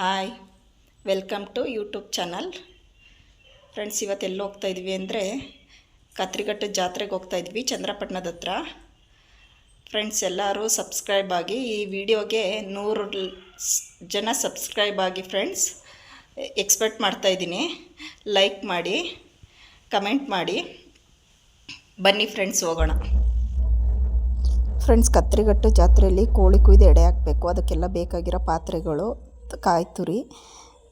Hi, welcome to YouTube channel. Friends, ಇವತ್ತು ಎಲ್ಲಿ ಹೋಗ್ತಾಯಿದ್ವಿ ಅಂದರೆ ಕತ್ರಿಘಟ್ಟ ಜಾತ್ರೆಗೆ ಹೋಗ್ತಾಯಿದ್ವಿ, ಚಂದ್ರಪಟ್ಟಣದ ಹತ್ರ. ಫ್ರೆಂಡ್ಸ್, ಎಲ್ಲರೂ ಸಬ್ಸ್ಕ್ರೈಬ್ ಆಗಿ, ಈ ವಿಡಿಯೋಗೆ 100 ಜನ ಸಬ್ಸ್ಕ್ರೈಬ್ ಆಗಿ ಫ್ರೆಂಡ್ಸ್. ಎಕ್ಸ್ಪೆಕ್ಟ್ ಮಾಡ್ತಾಯಿದ್ದೀನಿ. ಲೈಕ್ ಮಾಡಿ, ಕಮೆಂಟ್ ಮಾಡಿ. ಬನ್ನಿ ಫ್ರೆಂಡ್ಸ್, ಹೋಗೋಣ. ಫ್ರೆಂಡ್ಸ್, ಕತ್ರಿಘಟ್ಟ ಜಾತ್ರೆಯಲ್ಲಿ ಕೋಳಿ ಕುಯ್ದು ಎಡೆ ಹಾಕಬೇಕು. ಅದಕ್ಕೆಲ್ಲ ಬೇಕಾಗಿರೋ ಪಾತ್ರೆಗಳು, ಕಾಯಿ ತುರಿ,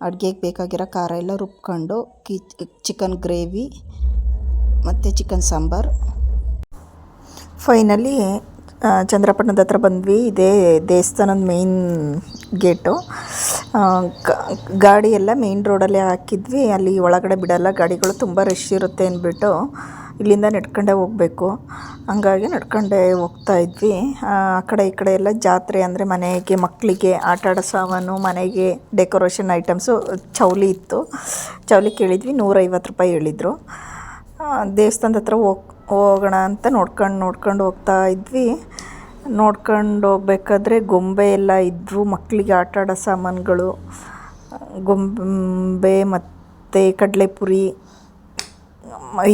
ಅಡುಗೆಗೆ ಬೇಕಾಗಿರೋ ಖಾರ ಎಲ್ಲ ರುಬ್ಕೊಂಡು, ಚಿಕನ್ ಗ್ರೇವಿ ಮತ್ತು ಚಿಕನ್ ಸಾಂಬಾರು. ಫೈನಲಿ ಚಂದ್ರಪಟ್ಟಣದ ಹತ್ರ ಬಂದ್ವಿ. ಇದೇ ದೇವಸ್ಥಾನದ ಮೇಯ್ನ್ ಗೇಟು. ಗಾಡಿ ಎಲ್ಲ ಮೇಯ್ನ್ ರೋಡಲ್ಲೇ ಹಾಕಿದ್ವಿ. ಅಲ್ಲಿ ಒಳಗಡೆ ಬಿಡಲ್ಲ, ಗಾಡಿಗಳು ತುಂಬ ರಶ್ ಇರುತ್ತೆ ಅಂದ್ಬಿಟ್ಟು ಇಲ್ಲಿಂದ ನಡ್ಕೊಂಡೇ ಹೋಗಬೇಕು. ಹಂಗಾಗಿ ನಡ್ಕೊಂಡೇ ಹೋಗ್ತಾಯಿದ್ವಿ. ಆ ಕಡೆ ಈ ಕಡೆ ಎಲ್ಲ ಜಾತ್ರೆ ಅಂದರೆ ಮನೆಗೆ ಮಕ್ಕಳಿಗೆ ಆಟ ಆಡೋ ಸಾಮಾನು, ಮನೆಗೆ ಡೆಕೋರೇಷನ್ ಐಟಮ್ಸು, ಚೌಲಿ ಇತ್ತು. ಚೌಲಿ ಕೇಳಿದ್ವಿ, 150 ರೂಪಾಯಿ ಹೇಳಿದರು. ದೇವಸ್ಥಾನದ ಹತ್ರ ಹೋಗೋಣ ಅಂತ ನೋಡ್ಕೊಂಡು ಹೋಗ್ತಾ ಇದ್ವಿ. ನೋಡ್ಕೊಂಡು ಹೋಗ್ಬೇಕಾದ್ರೆ ಗೊಂಬೆ ಎಲ್ಲ ಇದ್ವು, ಮಕ್ಕಳಿಗೆ ಆಟ ಆಡೋ ಸಾಮಾನುಗಳು, ಗೊಂಬೆ ಮತ್ತು ಕಡಲೆಪುರಿ.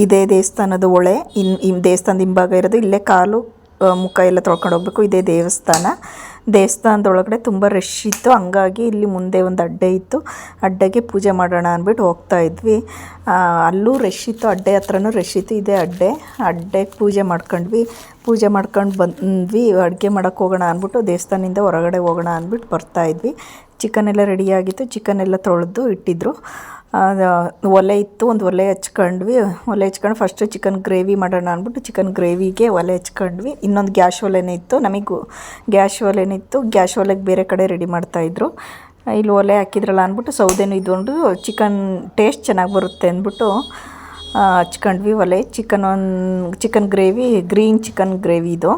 ಇದೇ ದೇವಸ್ಥಾನದ ಒಳೆ. ಇನ್ನು ದೇವಸ್ಥಾನದ ಹಿಂಭಾಗ ಇರೋದು. ಇಲ್ಲೇ ಕಾಲು ಮುಖ ಎಲ್ಲ ತೊಳ್ಕೊಂಡು ಹೋಗ್ಬೇಕು. ಇದೇ ದೇವಸ್ಥಾನದೊಳಗಡೆ ತುಂಬ ರಶ್ ಇತ್ತು. ಹಂಗಾಗಿ ಇಲ್ಲಿ ಮುಂದೆ ಒಂದು ಅಡ್ಡೆ ಇತ್ತು. ಅಡ್ಡೆಗೆ ಪೂಜೆ ಮಾಡೋಣ ಅಂದ್ಬಿಟ್ಟು ಹೋಗ್ತಾ ಇದ್ವಿ. ಅಲ್ಲೂ ರಶ್ ಇತ್ತು, ಅಡ್ಡೆ ಹತ್ರನೂ ರಶ್ ಇತ್ತು. ಇದೇ ಅಡ್ಡೆಗೆ ಪೂಜೆ ಪೂಜೆ ಮಾಡ್ಕೊಂಡು ಬಂದ್ವಿ. ಅಡುಗೆ ಮಾಡೋಕ್ಕೆ ಹೋಗೋಣ ಅಂದ್ಬಿಟ್ಟು ದೇವಸ್ಥಾನದಿಂದ ಹೊರಗಡೆ ಹೋಗೋಣ ಅಂದ್ಬಿಟ್ಟು ಬರ್ತಾಯಿದ್ವಿ. ಚಿಕನ್ ಎಲ್ಲ ರೆಡಿಯಾಗಿತ್ತು. ಚಿಕನ್ ಎಲ್ಲ ತೊಳೆದು ಇಟ್ಟಿದ್ರು. ಒಲೆ ಇತ್ತು, ಒಂದು ಒಲೆ ಹಚ್ಕೊಂಡು ಫಸ್ಟು ಚಿಕನ್ ಗ್ರೇವಿ ಮಾಡೋಣ ಅಂದ್ಬಿಟ್ಟು ಚಿಕನ್ ಗ್ರೇವಿಗೆ ಒಲೆ ಹಚ್ಕೊಂಡ್ವಿ. ಇನ್ನೊಂದು ಗ್ಯಾಸ್ ಒಲೆನೇ ಇತ್ತು. ನಮಗೂ ಗ್ಯಾಸ್ ಒಲೆಗೆ ಬೇರೆ ಕಡೆ ರೆಡಿ ಮಾಡ್ತಾಯಿದ್ರು. ಇಲ್ಲಿ ಒಲೆ ಹಾಕಿದ್ರಲ್ಲ ಅಂದ್ಬಿಟ್ಟು ಸೌದೆನೂ ಇದ್ಕೊಂಡು ಚಿಕನ್ ಟೇಸ್ಟ್ ಚೆನ್ನಾಗಿ ಬರುತ್ತೆ ಅಂದ್ಬಿಟ್ಟು ಹಚ್ಕೊಂಡ್ವಿ ಒಲೆ. Chicken gravy, green chicken gravy ಇದು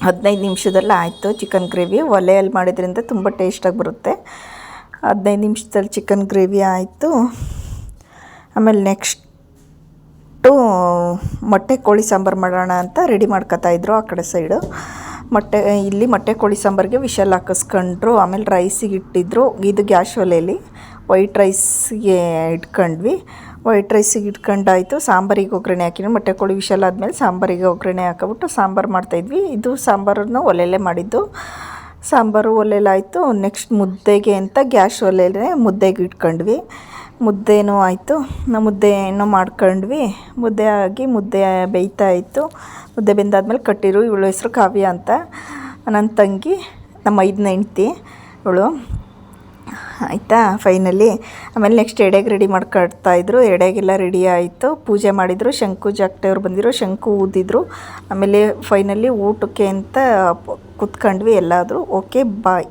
15 ನಿಮಿಷದಲ್ಲಿ ಆಯಿತು. ಚಿಕನ್ ಗ್ರೇವಿ ಒಲೆಯಲ್ಲಿ ಮಾಡಿದ್ರಿಂದ ತುಂಬ ಟೇಸ್ಟಾಗಿ ಬರುತ್ತೆ. 15 ನಿಮಿಷದಲ್ಲಿ ಚಿಕನ್ ಗ್ರೇವಿ ಆಯಿತು. ಆಮೇಲೆ ನೆಕ್ಸ್ಟು ಮೊಟ್ಟೆ ಕೋಳಿ ಸಾಂಬಾರು ಮಾಡೋಣ ಅಂತ ರೆಡಿ ಮಾಡ್ಕೊತಾಯಿದ್ರು ಆ ಕಡೆ ಸೈಡು. ಇಲ್ಲಿ ಮೊಟ್ಟೆ ಕೋಳಿ ಸಾಂಬಾರಿಗೆ ವಿಷಲ್ ಹಾಕಿಸ್ಕೊಂಡ್ರು. ಆಮೇಲೆ ರೈಸಿಗೆ ಇಟ್ಟಿದ್ರು. ಇದು ಗ್ಯಾಸ್ ಒಲೆಯಲ್ಲಿ ವೈಟ್ ರೈಸ್ಗೆ ಇಟ್ಕೊಂಡ್ವಿ. ವೈಟ್ ರೈಸಿಗೆ ಇಟ್ಕೊಂಡಾಯಿತು. ಸಾಂಬಾರಿಗೆ ಒಗ್ಗರಣೆ ಹಾಕಿದ್ರು. ಮೊಟ್ಟೆ ಕೋಳಿ ವಿಷಲ್ ಆದಮೇಲೆ ಸಾಂಬಾರಿಗೆ ಒಗ್ಗರಣೆ ಹಾಕಿಬಿಟ್ಟು ಸಾಂಬಾರು ಮಾಡ್ತಾಯಿದ್ವಿ. ಇದು ಸಾಂಬಾರನ್ನು ಒಲೆಯಲ್ಲೇ ಮಾಡಿದ್ದು. ಸಾಂಬಾರು ಒಲೆಯಲ್ಲಾಯಿತು. ನೆಕ್ಸ್ಟ್ ಮುದ್ದೆಗೆ ಅಂತ ಗ್ಯಾಸ್ ಒಲೆಯಲ್ಲೇ ಮುದ್ದೆಗೆ ಇಟ್ಕೊಂಡ್ವಿ. ಮುದ್ದೆನೂ ಆಯಿತು. ಮುದ್ದೆನೂ ಮಾಡ್ಕೊಂಡ್ವಿ. ಮುದ್ದೆ ಬೇಯ್ತಾ ಇತ್ತು. ಮುದ್ದೆ ಬೆಂದಾದ್ಮೇಲೆ ಕಟ್ಟಿರು. ಇವಳು ಹೆಸರು ಕಾವ್ಯ ಅಂತ, ನನ್ನ ತಂಗಿ, ನಮ್ಮ 5ನೇ ಹೆಂಡ್ತಿ ಇವಳು. ಆಯಿತಾ ಫೈನಲಿ. ಆಮೇಲೆ ನೆಕ್ಸ್ಟ್ ಎಡೆಗೆ ರೆಡಿ ಮಾಡ್ಕೊಳ್ತಾಯಿದ್ರು. ಎಡೆಗೆಲ್ಲ ರೆಡಿ ಆಯಿತು. ಪೂಜೆ ಮಾಡಿದರು. ಶಂಕು ಜಾಗಟೆಯವ್ರು ಬಂದಿದ್ರು, ಶಂಕು ಊದಿದ್ರು. ಆಮೇಲೆ ಫೈನಲಿ ಊಟಕ್ಕೆ ಅಂತ ಕೂತ್ಕೊಂಡ್ವಿ ಎಲ್ಲಾದರೂ. ಓಕೆ, ಬಾಯ್.